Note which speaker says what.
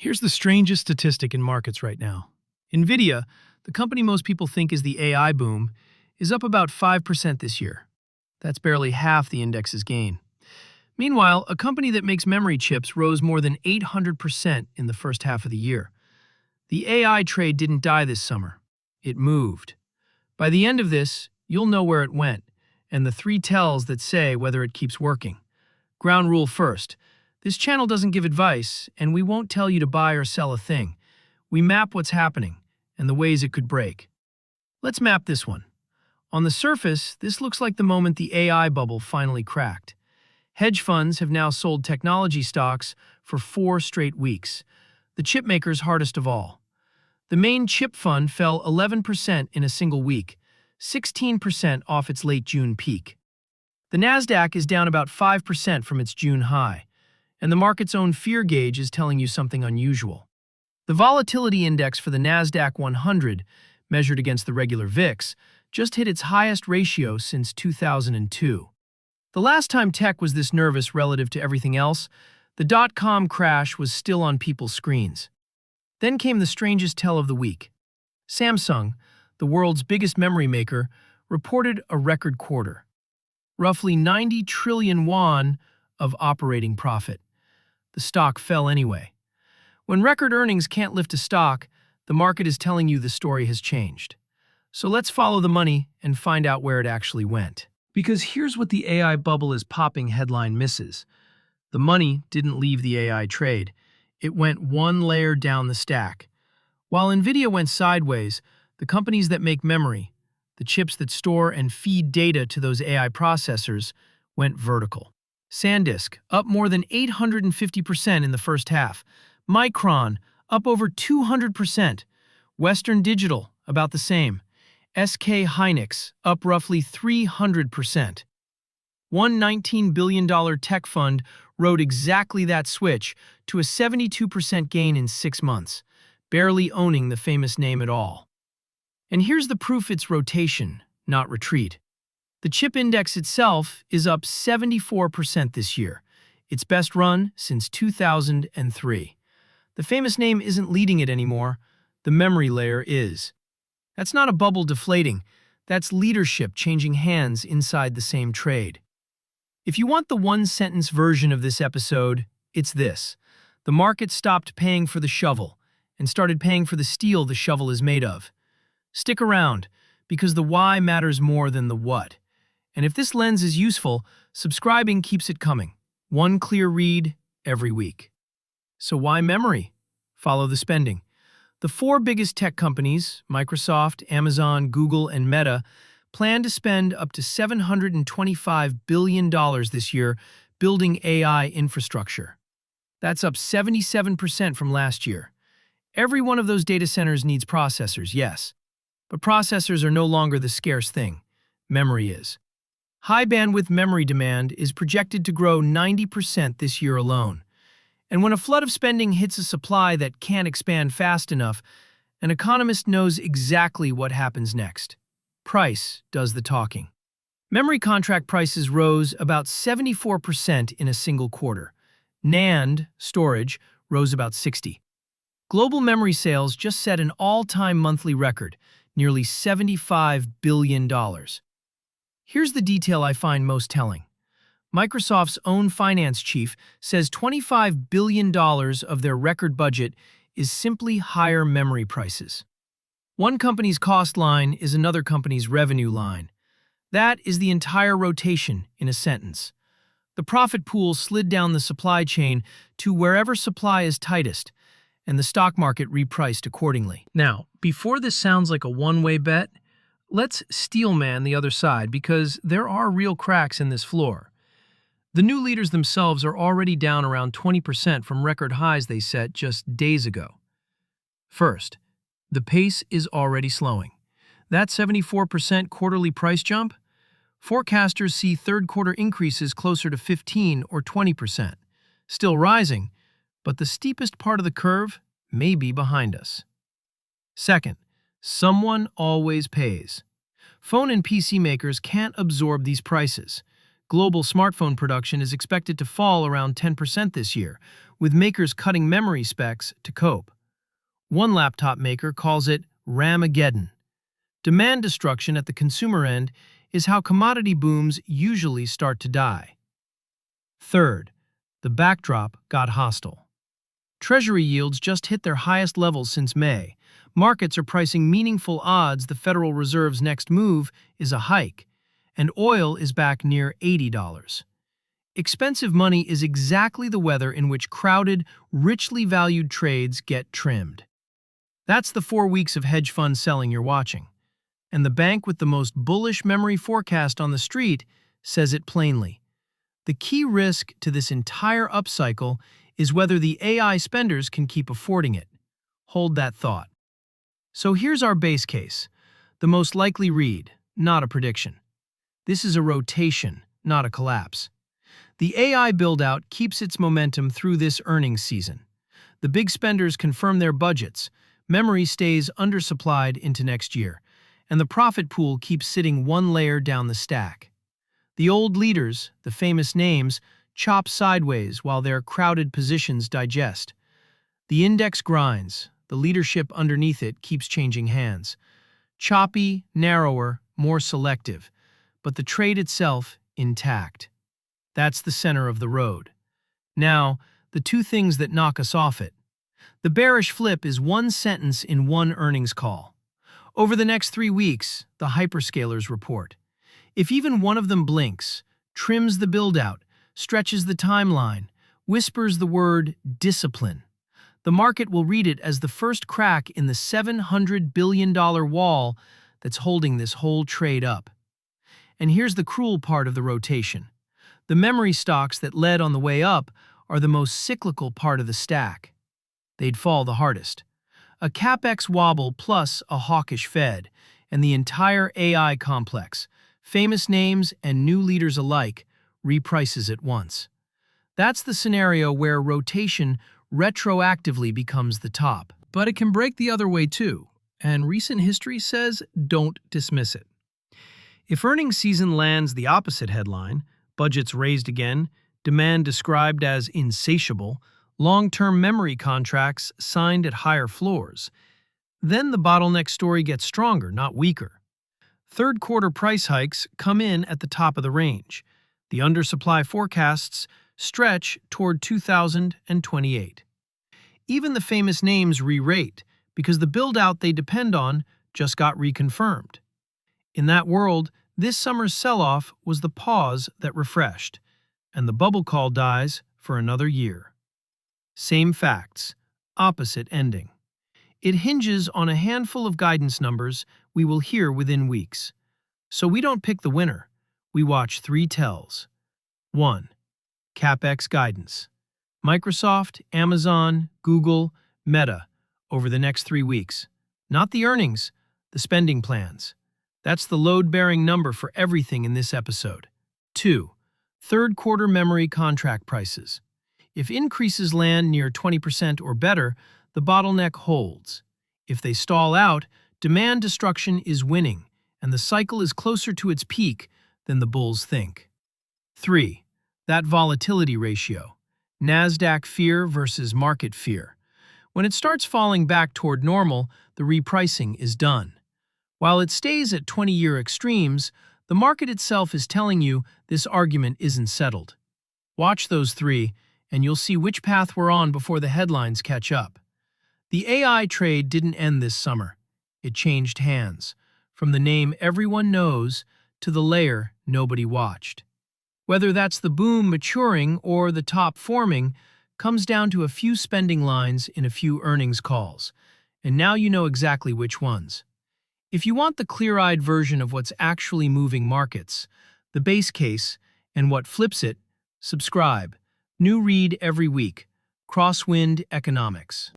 Speaker 1: Here's the strangest statistic in markets right now. Nvidia, the company most people think is the AI boom, is up about 5% this year. That's barely half the index's gain. Meanwhile, a company that makes memory chips rose more than 800% in the first half of the year. The AI trade didn't die this summer. It moved. By the end of this, you'll know where it went, and the three tells that say whether it keeps working. Ground rule first. This channel doesn't give advice, and we won't tell you to buy or sell a thing. We map what's happening and the ways it could break. Let's map this one. On the surface, this looks like the moment the AI bubble finally cracked. Hedge funds have now sold technology stocks for 4 straight weeks, the chip makers hardest of all. The main chip fund fell 11% in a single week, 16% off its late June peak. The Nasdaq is down about 5% from its June high, and the market's own fear gauge is telling you something unusual. The volatility index for the Nasdaq 100, measured against the regular VIX, just hit its highest ratio since 2002. The last time tech was this nervous relative to everything else, the dot-com crash was still on people's screens. Then came the strangest tell of the week. Samsung, the world's biggest memory maker, reported a record quarter. Roughly 90 trillion won of operating profit. The stock fell anyway. When record earnings can't lift a stock, the market is telling you the story has changed. So let's follow the money and find out where it actually went. Because here's what the AI bubble is popping headline misses. The money didn't leave the AI trade. It went one layer down the stack. While Nvidia went sideways, the companies that make memory, the chips that store and feed data to those AI processors, went vertical. SanDisk, up more than 850% in the first half. Micron, up over 200%. Western Digital, about the same. SK Hynix, up roughly 300%. One $19 billion tech fund rode exactly that switch to a 72% gain in 6 months, barely owning the famous name at all. And here's the proof it's rotation, not retreat. The chip index itself is up 74% this year, its best run since 2003. The famous name isn't leading it anymore, the memory layer is. That's not a bubble deflating, that's leadership changing hands inside the same trade. If you want the one-sentence version of this episode, it's this. The market stopped paying for the shovel and started paying for the steel the shovel is made of. Stick around, because the why matters more than the what. And if this lens is useful, subscribing keeps it coming. One clear read every week. So why memory? Follow the spending. The 4 biggest tech companies, Microsoft, Amazon, Google, and Meta, plan to spend up to $725 billion this year building AI infrastructure. That's up 77% from last year. Every one of those data centers needs processors, yes. But processors are no longer the scarce thing. Memory is. High bandwidth memory demand is projected to grow 90% this year alone. And when a flood of spending hits a supply that can't expand fast enough, an economist knows exactly what happens next. Price does the talking. Memory contract prices rose about 74% in a single quarter. NAND, storage, rose about 60%. Global memory sales just set an all-time monthly record, nearly $75 billion. Here's the detail I find most telling. Microsoft's own finance chief says $25 billion of their record budget is simply higher memory prices. One company's cost line is another company's revenue line. That is the entire rotation in a sentence. The profit pool slid down the supply chain to wherever supply is tightest, and the stock market repriced accordingly. Now, before this sounds like a one-way bet, let's steelman the other side because there are real cracks in this floor. The new leaders themselves are already down around 20% from record highs they set just days ago. First, the pace is already slowing. That 74% quarterly price jump? Forecasters see third-quarter increases closer to 15 or 20%. Still rising, but the steepest part of the curve may be behind us. Second, someone always pays. Phone and PC makers can't absorb these prices. Global smartphone production is expected to fall around 10% this year, with makers cutting memory specs to cope. One laptop maker calls it Ramageddon. Demand destruction at the consumer end is how commodity booms usually start to die. Third, the backdrop got hostile. Treasury yields just hit their highest levels since May. Markets are pricing meaningful odds the Federal Reserve's next move is a hike, and oil is back near $80. Expensive money is exactly the weather in which crowded, richly valued trades get trimmed. That's the 4 weeks of hedge fund selling you're watching. And the bank with the most bullish memory forecast on the street says it plainly. The key risk to this entire upcycle is whether the AI spenders can keep affording it. Hold that thought. So here's our base case. The most likely read, not a prediction. This is a rotation, not a collapse. The AI build-out keeps its momentum through this earnings season. The big spenders confirm their budgets, memory stays undersupplied into next year, and the profit pool keeps sitting one layer down the stack. The old leaders, the famous names, chop sideways while their crowded positions digest. The index grinds, the leadership underneath it keeps changing hands. Choppy, narrower, more selective, but the trade itself intact. That's the center of the road. Now, the two things that knock us off it. The bearish flip is one sentence in one earnings call. Over the next 3 weeks, the hyperscalers report. If even one of them blinks, trims the build-out, stretches the timeline, whispers the word discipline, the market will read it as the first crack in the $700 billion wall that's holding this whole trade up. And here's the cruel part of the rotation. The memory stocks that led on the way up are the most cyclical part of the stack. They'd fall the hardest. A capex wobble plus a hawkish Fed, and the entire AI complex, famous names and new leaders alike, reprices at once. That's the scenario where rotation retroactively becomes the top. But it can break the other way too, and recent history says don't dismiss it. If earnings season lands the opposite headline, budgets raised again, demand described as insatiable, long-term memory contracts signed at higher floors, then the bottleneck story gets stronger, not weaker. Third quarter price hikes come in at the top of the range. The undersupply forecasts stretch toward 2028. Even the famous names re-rate because the build-out they depend on just got reconfirmed. In that world, this summer's sell-off was the pause that refreshed, and the bubble call dies for another year. Same facts, opposite ending. It hinges on a handful of guidance numbers we will hear within weeks. So we don't pick the winner, we watch 3 tells. 1. CapEx guidance. Microsoft, Amazon, Google, Meta over the next 3 weeks. Not the earnings, the spending plans. That's the load-bearing number for everything in this episode. 2. Third quarter memory contract prices. If increases land near 20% or better, the bottleneck holds. If they stall out, demand destruction is winning, and the cycle is closer to its peak than the bulls think. 3. That volatility ratio. Nasdaq fear versus market fear. When it starts falling back toward normal, the repricing is done. While it stays at 20-year extremes, the market itself is telling you this argument isn't settled. Watch those 3, and you'll see which path we're on before the headlines catch up. The AI trade didn't end this summer. It changed hands, from the name everyone knows to the layer nobody watched. Whether that's the boom maturing or the top forming comes down to a few spending lines in a few earnings calls, and now you know exactly which ones. If you want the clear-eyed version of what's actually moving markets, the base case, and what flips it, subscribe. New read every week. Crosswind Economics.